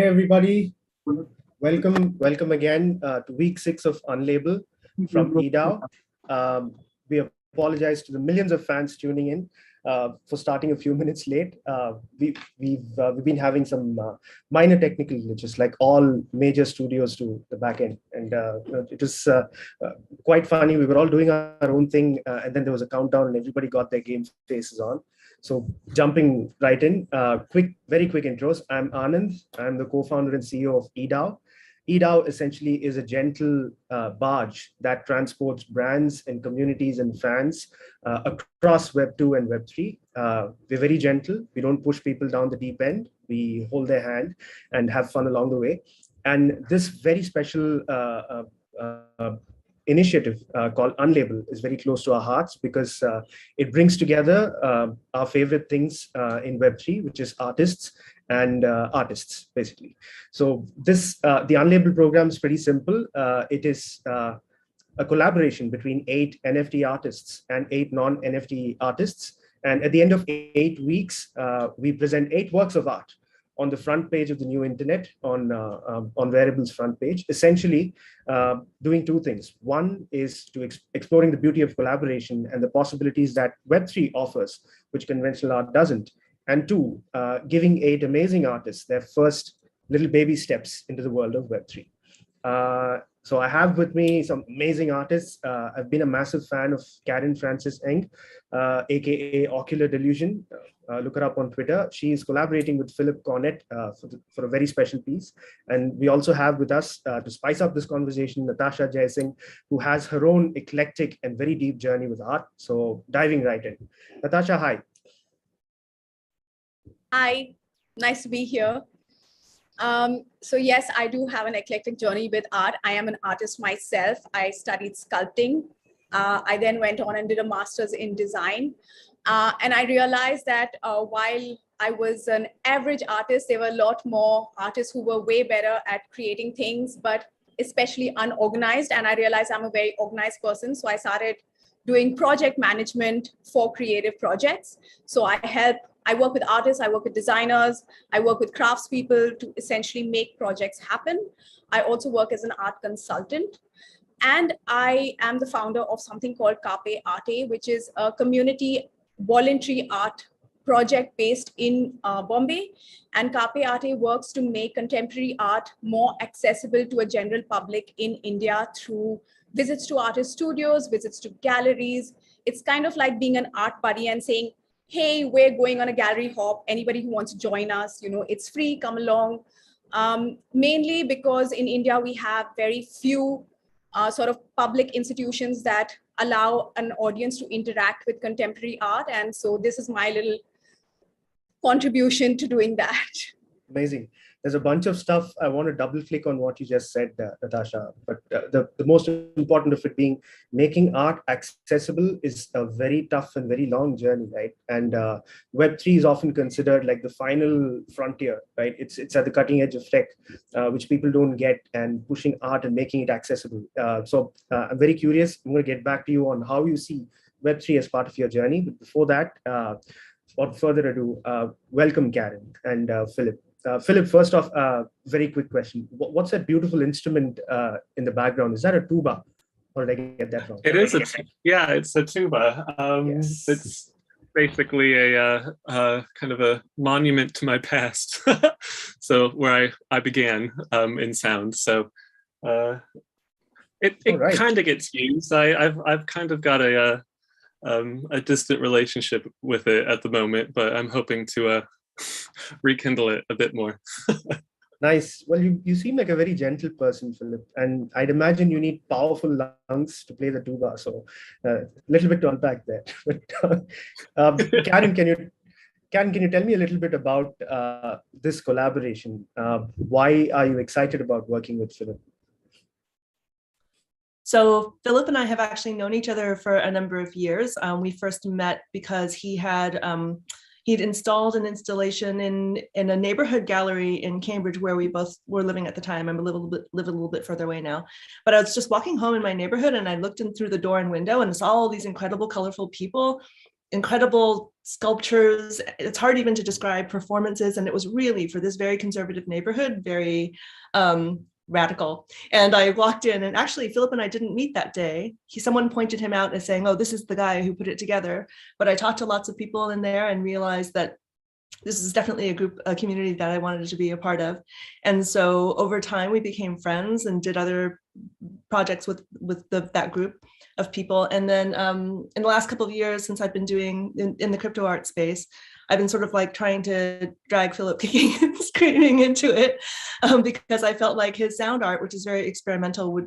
everybody. Welcome again to week 6 of Unlabel from EDAO. We apologize to the millions of fans tuning in for starting a few minutes late. We've been having some minor technical glitches, like all major studios do the back end, and it was quite funny. We were all doing our own thing, and then there was a countdown, and everybody got their game faces on. So jumping right in, very quick intros. I'm Anand. I'm the co-founder and CEO of EDAO. EDAO essentially is a gentle barge that transports brands and communities and fans across Web 2 and Web 3. We're very gentle. We don't push people down the deep end. We hold their hand and have fun along the way. And this very special initiative called Unlabel is very close to our hearts because it brings together our favorite things in Web3, which is artists and artists, basically. So this the Unlabel program is pretty simple. It is a collaboration between 8 NFT artists and 8 non-NFT artists. And at the end of 8 weeks, we present 8 works of art on the front page of the new internet, on Wearable's front page, essentially doing 2 things. One is to exploring the beauty of collaboration and the possibilities that Web3 offers, which conventional art doesn't. And 2, giving 8 amazing artists their first little baby steps into the world of Web3. So I have with me some amazing artists. I've been a massive fan of Karen Francis Eng, aka Ocular Delusion. Look her up on Twitter. She is collaborating with Phillip Cornett for a very special piece. And we also have with us, to spice up this conversation, Natasha, who has her own eclectic and very deep journey with art. So diving right in. Natasha, hi. Hi, nice to be here. So yes, I do have an eclectic journey with art. I am an artist myself. I studied sculpting. I then went on and did a master's in design. And I realized that while I was an average artist, there were a lot more artists who were way better at creating things, but especially unorganized. And I realized I'm a very organized person. So I started doing project management for creative projects. So I work with artists, I work with designers, I work with craftspeople to essentially make projects happen. I also work as an art consultant. And I am the founder of something called Carpe Arte, which is a community voluntary art project based in Bombay. And Carpe Arte works to make contemporary art more accessible to a general public in India through visits to artist studios, visits to galleries. It's kind of like being an art buddy and saying, hey, we're going on a gallery hop. Anybody who wants to join us, it's free, come along. Mainly because in India, we have very few sort of public institutions that allow an audience to interact with contemporary art. And so this is my little contribution to doing that. Amazing. There's a bunch of stuff. I want to double click on what you just said, Natasha. But the most important of it being making art accessible is a very tough and very long journey, right? And Web3 is often considered like the final frontier, right? It's at the cutting edge of tech, which people don't get, and pushing art and making it accessible. So I'm very curious. I'm going to get back to you on how you see Web3 as part of your journey. But before that, without further ado, welcome Karen and Phillip. Phillip, first off, very quick question. What's that beautiful instrument in the background? Is that a tuba? Or did I get that wrong? It is it's a tuba. Yes. It's basically a kind of a monument to my past. So where I began in sound. So it right. Kind of gets used. I've kind of got a distant relationship with it at the moment, but I'm hoping to rekindle it a bit more. Nice. Well, you seem like a very gentle person, Phillip, and I'd imagine you need powerful lungs to play the tuba. So a little bit to unpack there. But Karen, can you tell me a little bit about this collaboration? Why are you excited about working with Phillip? So Phillip and I have actually known each other for a number of years. We first met because he'd installed an installation in a neighborhood gallery in Cambridge where we both were living at the time. I'm live a little bit further away now. But I was just walking home in my neighborhood and I looked in through the door and window and saw all these incredible, colorful people. incredible sculptures. It's hard even to describe performances. And it was really, for this very conservative neighborhood, very radical. And I walked in, and actually Phillip and I didn't meet that day. Someone pointed him out as saying, oh, this is the guy who put it together. But I talked to lots of people in there and realized that this is definitely a community that I wanted to be a part of. And so over time, we became friends and did other projects with that group of people. And then in the last couple of years, since I've been doing in the crypto art space, I've been sort of like trying to drag Phillip kicking and screaming into it because I felt like his sound art, which is very experimental,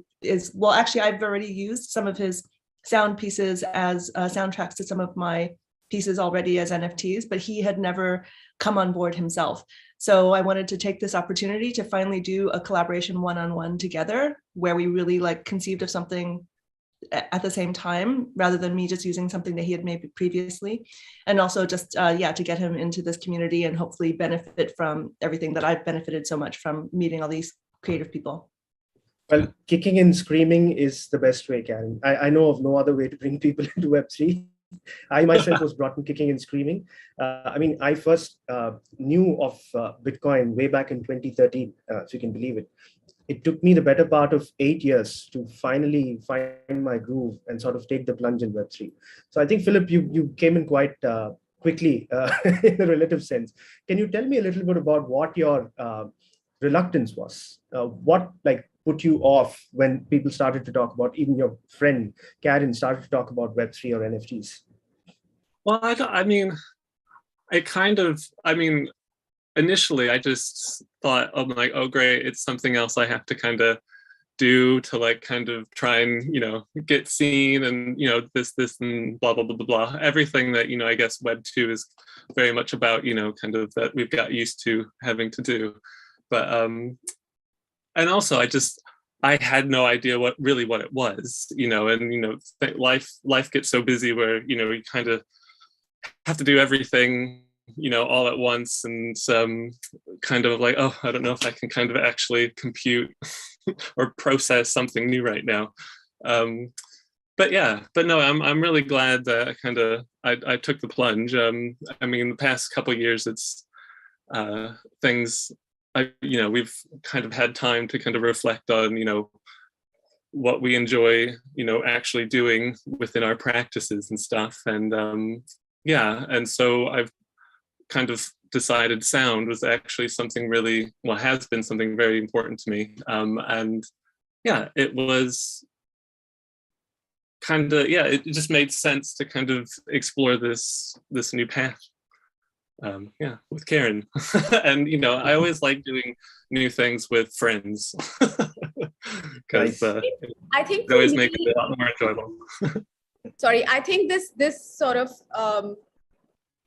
well, actually, I've already used some of his sound pieces as soundtracks to some of my pieces already as NFTs, but he had never come on board himself. So I wanted to take this opportunity to finally do a collaboration one-on-one together, where we really like conceived of something at the same time, rather than me just using something that he had made previously. And also just, to get him into this community and hopefully benefit from everything that I've benefited so much from meeting all these creative people. Well, kicking and screaming is the best way, Karen. I know of no other way to bring people into Web3. I myself was brought in kicking and screaming. I first knew of Bitcoin way back in 2013, if you can believe it. It took me the better part of 8 years to finally find my groove and sort of take the plunge in Web3. So I think, Phillip, you came in quite quickly in a relative sense. Can you tell me a little bit about what your reluctance was? What put you off when people started to talk about, even your friend Karen started to talk about Web3 or NFTs? Well, initially I just thought, oh great, it's something else I have to kind of do to try and, get seen and, this and blah, blah, blah, blah, blah. Everything that, I guess Web 2 is very much about, that we've got used to having to do. But, and also I had no idea what it was, and, life gets so busy where, you kind of have to do everything, all at once, and kind of like, oh, I don't know if I can kind of actually compute or process something new right now. But no, I'm really glad that I took the plunge. The past couple of years, it's things we've kind of had time to kind of reflect on, what we enjoy, actually doing within our practices and stuff. And and so I've kind of decided sound was actually something has been something very important to me. And it was it just made sense to kind of explore this new path. With Karen. And I always like doing new things with friends because I think it always makes it a lot more enjoyable. Sorry, I think this sort of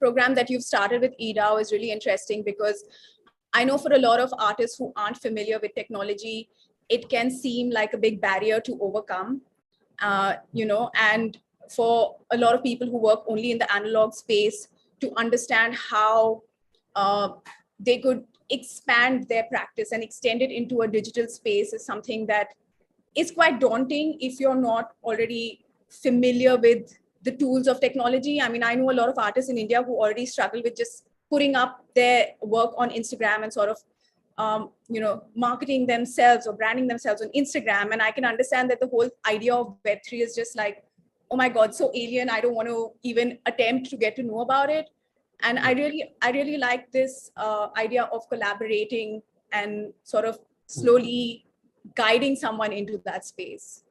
program that you've started with EDAO is really interesting, because I know for a lot of artists who aren't familiar with technology, it can seem like a big barrier to overcome, and for a lot of people who work only in the analog space, to understand how they could expand their practice and extend it into a digital space is something that is quite daunting if you're not already familiar with the tools of technology. I know a lot of artists in India who already struggle with just putting up their work on Instagram and sort of, marketing themselves or branding themselves on Instagram. And I can understand that the whole idea of Web3 is just like, oh my God, so alien. I don't want to even attempt to get to know about it. And I really like this idea of collaborating and sort of slowly guiding someone into that space.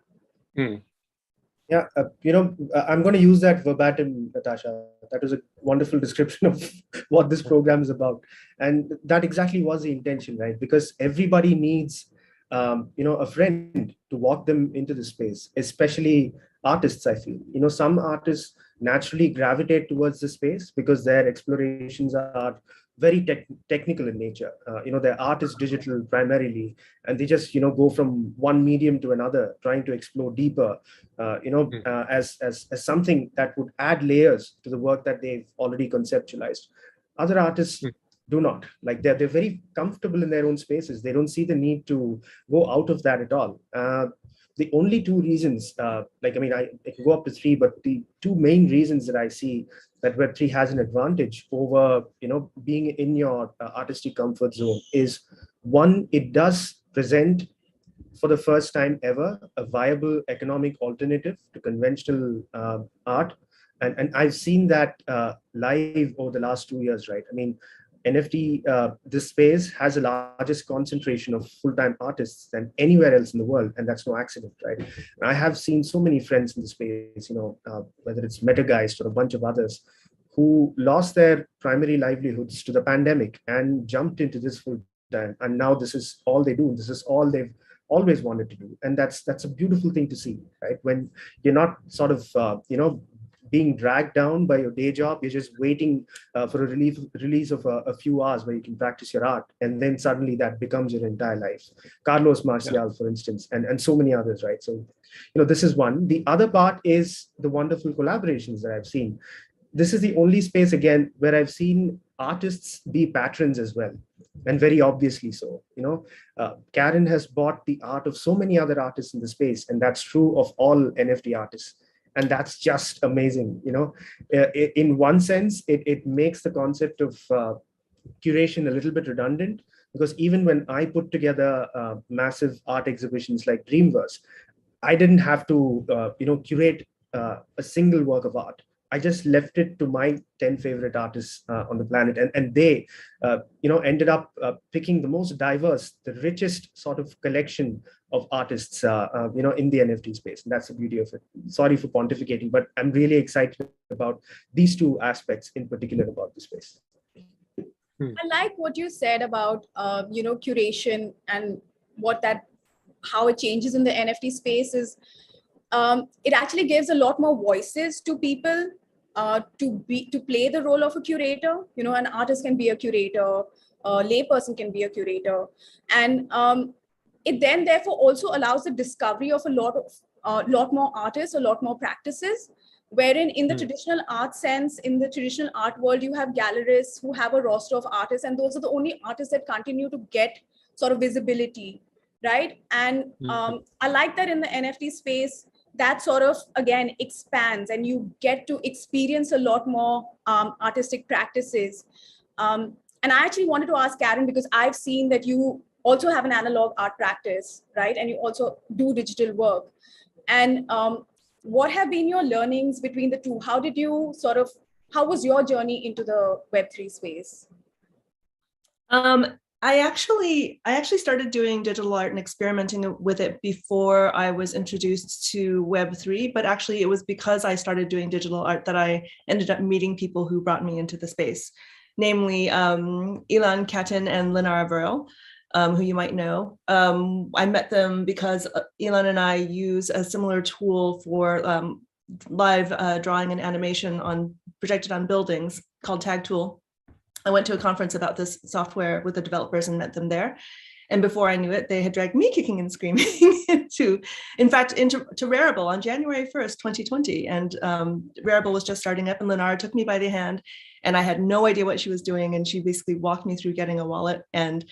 Yeah, I'm going to use that verbatim, Natasha. That was a wonderful description of what this program is about. And that exactly was the intention, right? Because everybody needs, a friend to walk them into the space, especially artists, I feel. Some artists naturally gravitate towards the space because their explorations are very technical in nature. Their art is digital primarily, and they just, go from one medium to another, trying to explore deeper, as something that would add layers to the work that they've already conceptualized. Other artists do not. Like they're very comfortable in their own spaces. They don't see the need to go out of that at all. the only two reasons, I can go up to three, but the two main reasons that I see that Web3 has an advantage over, being in your artistic comfort zone is, one, it does present for the first time ever a viable economic alternative to conventional art. And I've seen that live over the last 2 years, right? I mean, NFT, this space has the largest concentration of full-time artists than anywhere else in the world, and that's no accident, right? And I have seen so many friends in the space, whether it's Metageist or a bunch of others, who lost their primary livelihoods to the pandemic and jumped into this full-time, and now this is all they do. This is all they've always wanted to do, and that's a beautiful thing to see, right? When you're not sort of being dragged down by your day job, you're just waiting for a release of a few hours where you can practice your art, and then suddenly that becomes your entire life. Carlos Marcial, for instance, and so many others, right? So, this is one. The other part is the wonderful collaborations that I've seen. This is the only space, again, where I've seen artists be patrons as well, and very obviously so. Karen has bought the art of so many other artists in the space, and that's true of all NFT artists. And that's just amazing. In one sense, it makes the concept of curation a little bit redundant, because even when I put together massive art exhibitions like Dreamverse, I didn't have to curate a single work of art. I just left it to my 10 favorite artists on the planet, and they ended up picking the most diverse, the richest sort of collection of artists in the NFT space. And that's the beauty of it. Sorry for pontificating, but I'm really excited about these two aspects in particular about the space. I like what you said about curation and how it changes in the NFT space. Is it actually gives a lot more voices to people to play the role of a curator. An artist can be a curator, a layperson can be a curator, and it then therefore also allows the discovery of a lot more artists, a lot more practices. Wherein in the traditional art sense, in the traditional art world, you have gallerists who have a roster of artists, and those are the only artists that continue to get sort of visibility, right? And I like that in the NFT space, that sort of, again, expands and you get to experience a lot more artistic practices. And I actually wanted to ask Karen, because I've seen that you also have an analog art practice, right? And you also do digital work. And what have been your learnings between the two? How was your journey into the Web3 space? I actually started doing digital art and experimenting with it before I was introduced to Web3, but actually it was because I started doing digital art that I ended up meeting people who brought me into the space, namely Ilan Katin and Linara Burrell, who you might know. I met them because Ilan and I use a similar tool for live drawing and animation projected on buildings called Tag Tool. I went to a conference about this software with the developers and met them there. And before I knew it, they had dragged me kicking and screaming into Rarible on January 1st, 2020. And Rarible was just starting up, and Linara took me by the hand, and I had no idea what she was doing. And she basically walked me through getting a wallet and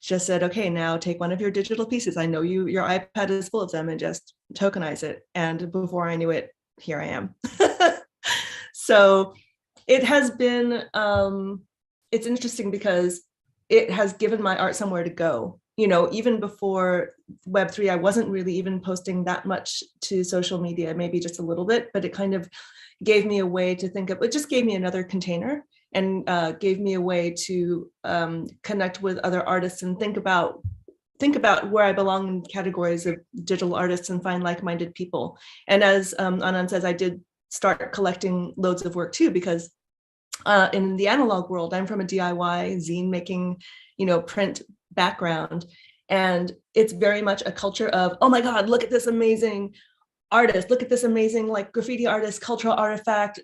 just said, okay, now take one of your digital pieces. I know your iPad is full of them, and just tokenize it. And before I knew it, here I am. So it has been, it's interesting because it has given my art somewhere to go. Even before Web3, I wasn't really even posting that much to social media, maybe just a little bit, but it kind of gave me a way to think of, it just gave me another container and gave me a way to connect with other artists and think about where I belong in categories of digital artists and find like-minded people. And as Anand says, I did start collecting loads of work too, because in the analog world, I'm from a DIY zine making, print background. And it's very much a culture of, oh my God, look at this amazing artist, look at this amazing graffiti artist, cultural artifact,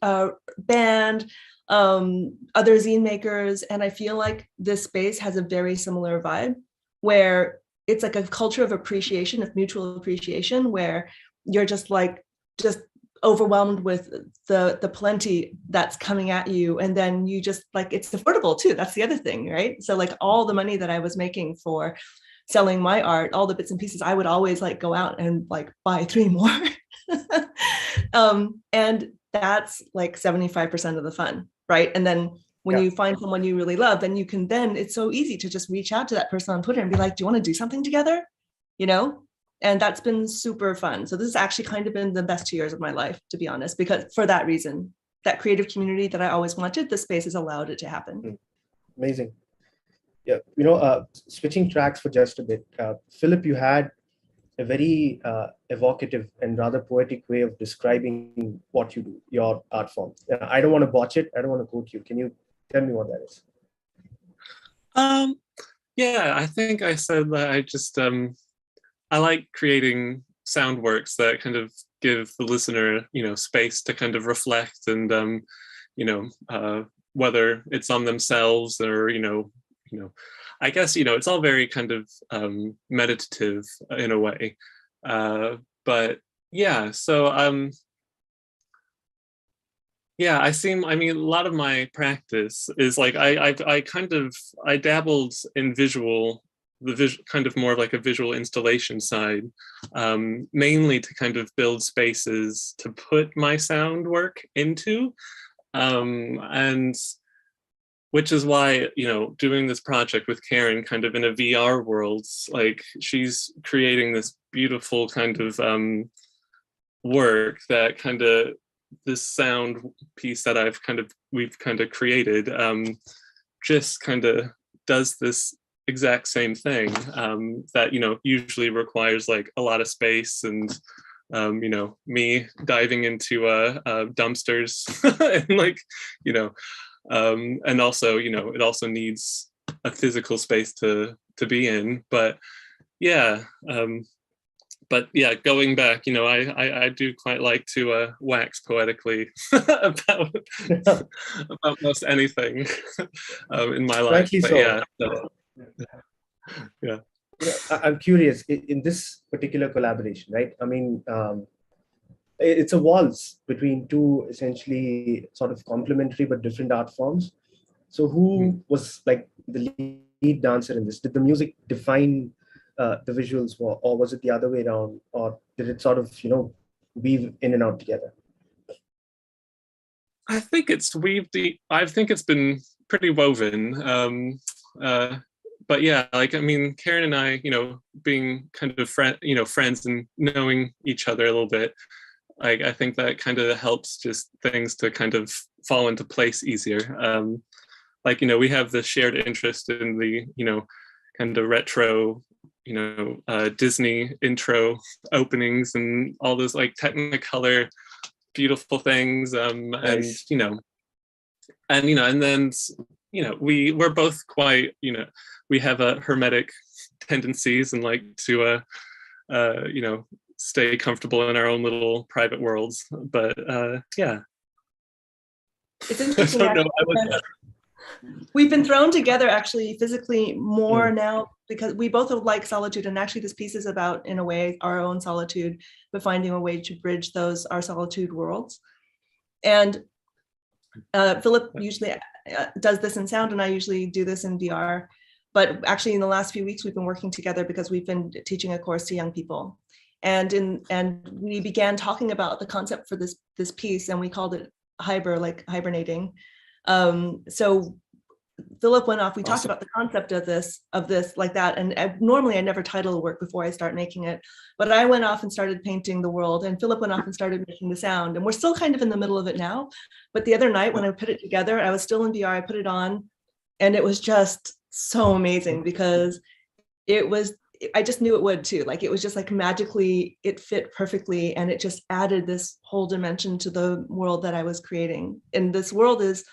band, other zine makers. And I feel like this space has a very similar vibe where it's like a culture of appreciation, of mutual appreciation, where you're just overwhelmed with the plenty that's coming at you, and then you just it's affordable too. That's the other thing, right? So all the money that I was making for selling my art, all the bits and pieces, I would always like go out and like buy 3 more. And that's like 75% of the fun, right? And then when you find someone you really love, then it's so easy to just reach out to that person on Twitter and be like, do you want to do something together? You know? And that's been super fun. So this has actually kind of been the best 2 years of my life, to be honest, because for that reason, that creative community that I always wanted, the space has allowed it to happen. Amazing. Yeah, switching tracks for just a bit. Phillip, you had a very evocative and rather poetic way of describing what you do, your art form. I don't want to botch it. I don't want to quote you. Can you tell me what that is? Yeah, I think I said that I just, I like creating sound works that kind of give the listener, space to kind of reflect and, whether it's on themselves or, I guess, it's all very kind of meditative in a way. But yeah, so yeah, I mean, a lot of my practice is like, I dabbled in kind of more like a visual installation side, mainly to kind of build spaces to put my sound work into. And which is why, doing this project with Karen kind of in a VR world, like she's creating this beautiful kind of work that kind of, this sound piece that we've kind of created, just kind of does this exact same thing that, usually requires like a lot of space and, me diving into dumpsters and like, and also, it also needs a physical space to be in. But yeah, going back, I do quite like to wax poetically about most anything in my life. Rightly but so. Yeah, yeah. I'm curious, in this particular collaboration, right? I mean, it's a waltz between two essentially sort of complementary but different art forms. So who was like the lead dancer in this? Did the music define the visuals, or was it the other way around, or did it sort of weave in and out together? I think it's been pretty woven. But yeah, like, I mean, Karen and I, being kind of friends and knowing each other a little bit, like, I think that kind of helps just things to kind of fall into place easier. Like, we have the shared interest in the, kind of retro, Disney intro openings and all those like Technicolor beautiful things. Nice. And then, we're both quite, we have hermetic tendencies and like to, stay comfortable in our own little private worlds. But yeah. It's interesting. We've been thrown together actually physically more now because we both like solitude, and actually this piece is about, in a way, our own solitude, but finding a way to bridge our solitude worlds. And Phillip usually does this in sound, and I usually do this in VR. But actually in the last few weeks, we've been working together because we've been teaching a course to young people. And we began talking about the concept for this piece, and we called it hibernating. So Phillip went off, we talked about the concept of this like that. And normally I never title a work before I start making it, but I went off and started painting the world, and Phillip went off and started making the sound. And we're still kind of in the middle of it now. But the other night when I put it together, I was still in VR, I put it on, and it was just so amazing because I just knew it would too. Like, it was just like magically, it fit perfectly. And it just added this whole dimension to the world that I was creating. And this world is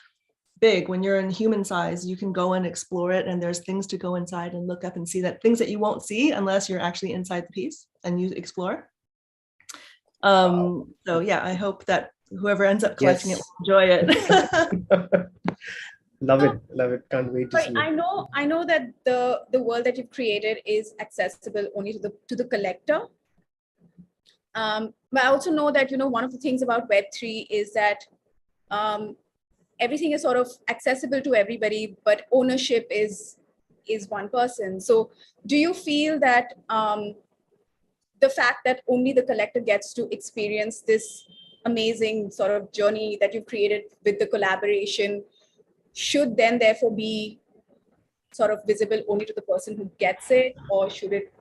big. When you're in human size, you can go and explore it. And there's things to go inside and look up and see, that things that you won't see unless you're actually inside the piece and you explore. So yeah, I hope that whoever ends up collecting it will enjoy it. Love it. Can't wait to see it. I know that the world that you've created is accessible only to the collector. But I also know that, one of the things about Web3 is that everything is sort of accessible to everybody, but ownership is is one person. So do you feel that the fact that only the collector gets to experience this amazing sort of journey that you've created with the collaboration should then therefore be sort of visible only to the person who gets it, or should it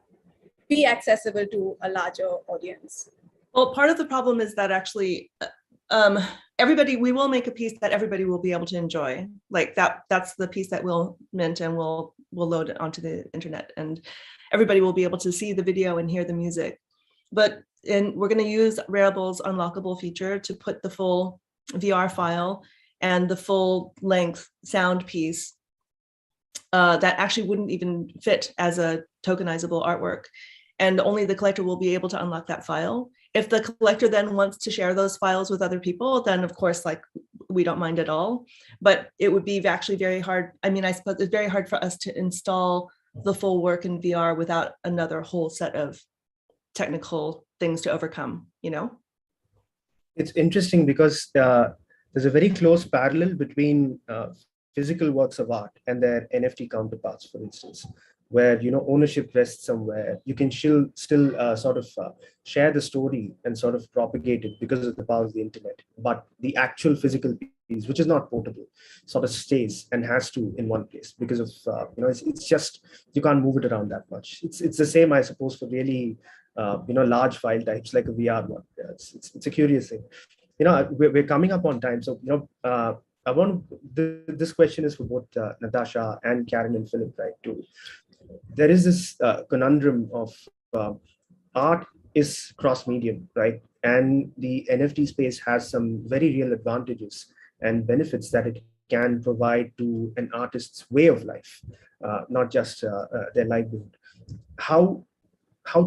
be accessible to a larger audience? Well, part of the problem is that actually we will make a piece that everybody will be able to enjoy. Like that's the piece that we'll mint and we'll load it onto the internet, and everybody will be able to see the video and hear the music. But we're going to use Rarable's unlockable feature to put the full VR file and the full length sound piece that actually wouldn't even fit as a tokenizable artwork. And only the collector will be able to unlock that file. If the collector then wants to share those files with other people, then of course, like, we don't mind at all. But it would be actually very hard. I mean, I suppose it's very hard for us to install the full work in VR without another whole set of technical things to overcome, you know? It's interesting because there's a very close parallel between physical works of art and their NFT counterparts, for instance, where, you know, ownership rests somewhere. You can still sort of share the story and sort of propagate it because of the power of the internet. But the actual physical piece, which is not portable, sort of stays and has to in one place because of, you know, it's just, you can't move it around that much. It's the same, I suppose, for really, you know, large file types like a VR one. It's a curious thing. You know, we're coming up on time. So, you know, this question is for both Natasha and Karen and Phillip, right, too. There is this conundrum of art is cross-medium, right? And the NFT space has some very real advantages and benefits that it can provide to an artist's way of life, not just their livelihood. How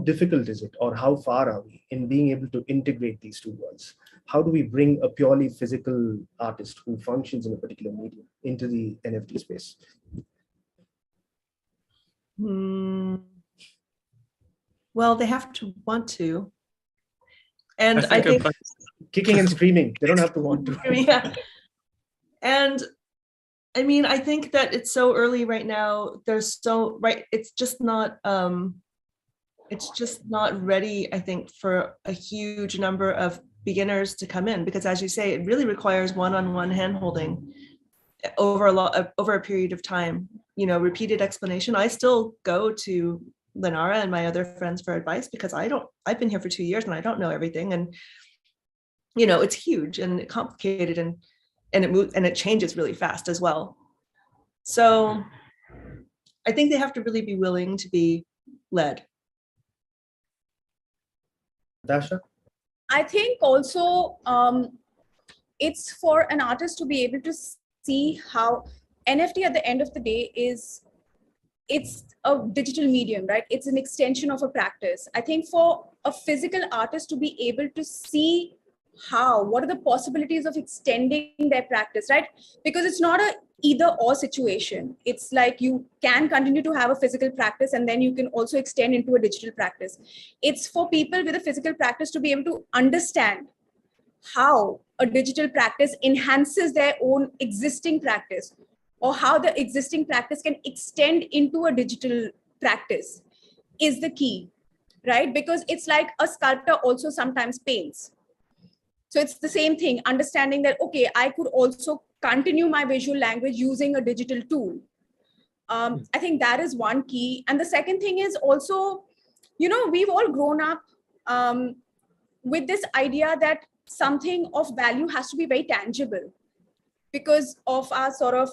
difficult is it, or how far are we in being able to integrate these two worlds? How do we bring a purely physical artist who functions in a particular medium into the NFT space? Well, they have to want to. And I think kicking and screaming, they don't have to want to. Yeah. And I mean, I think that it's so early right now. It's just not ready, I think, for a huge number of beginners to come in, because as you say, it really requires one-on-one hand-holding over a period of time, you know, repeated explanation. I still go to Lenara and my other friends for advice because I've been here for 2 years and I don't know everything. And, you know, it's huge and complicated and it moves and it changes really fast as well. So I think they have to really be willing to be led. Natasha? I think also it's for an artist to be able to see how NFT at the end of the day it's a digital medium, right? It's an extension of a practice. I think for a physical artist to be able to see what are the possibilities of extending their practice, right? Because it's not a either or situation. It's like you can continue to have a physical practice and then you can also extend into a digital practice. It's for people with a physical practice to be able to understand how a digital practice enhances their own existing practice, or how the existing practice can extend into a digital practice is the key, right? Because it's like a sculptor also sometimes paints. So it's the same thing, understanding that, okay, I could also continue my visual language using a digital tool. I think that is one key. And the second thing is also, you know, we've all grown up with this idea that something of value has to be very tangible because of our sort of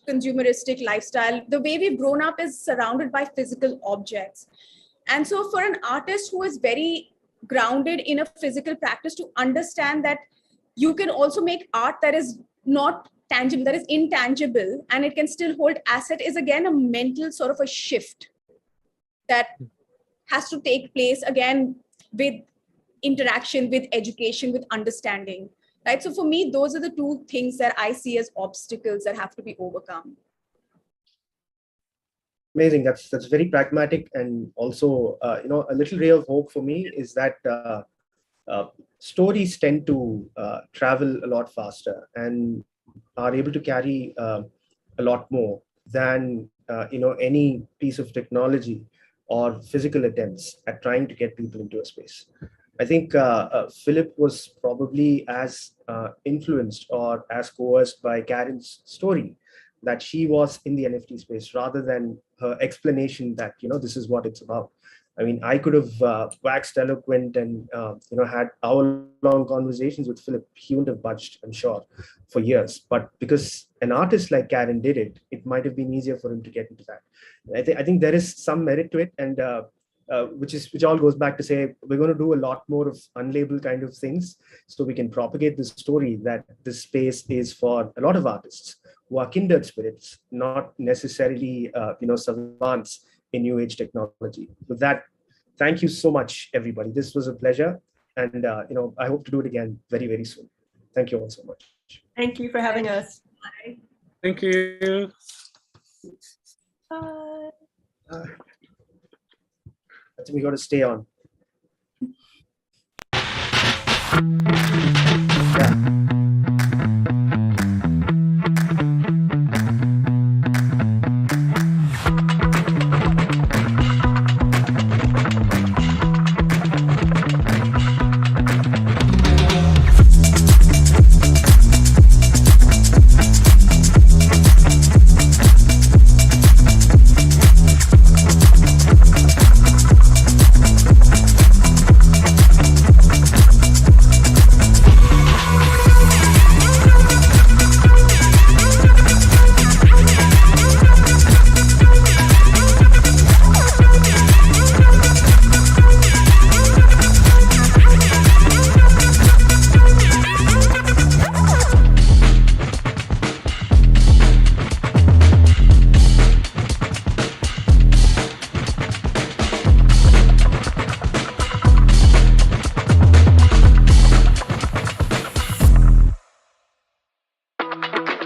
consumeristic lifestyle. The way we've grown up is surrounded by physical objects. And so for an artist who is very grounded in a physical practice to understand that you can also make art that is not tangible, that is intangible, and it can still hold asset, is again a mental sort of a shift that has to take place again with interaction, with education, with understanding, right? So for me, those are the two things that I see as obstacles that have to be overcome. Amazing. That's very pragmatic, and also you know, a little ray of hope for me is that stories tend to travel a lot faster and are able to carry a lot more than any piece of technology or physical attempts at trying to get people into a space. I think Phillip was probably as influenced or as coerced by Karen's story that she was in the NFT space, rather than her explanation that, this is what it's about. I mean, I could have waxed eloquent and had hour-long conversations with Phillip. He wouldn't have budged, I'm sure, for years. But because an artist like Karen did it, it might have been easier for him to get into that. I think there is some merit to it, and which all goes back to say we're going to do a lot more of unlabel kind of things, so we can propagate the story that this space is for a lot of artists who are kindred spirits, not necessarily savants in new age technology. With that, thank you so much, everybody. This was a pleasure, and I hope to do it again very, very soon. Thank you all so much. Thank you for having us. Bye. Thank you. Bye. I think we got to stay on. Yeah.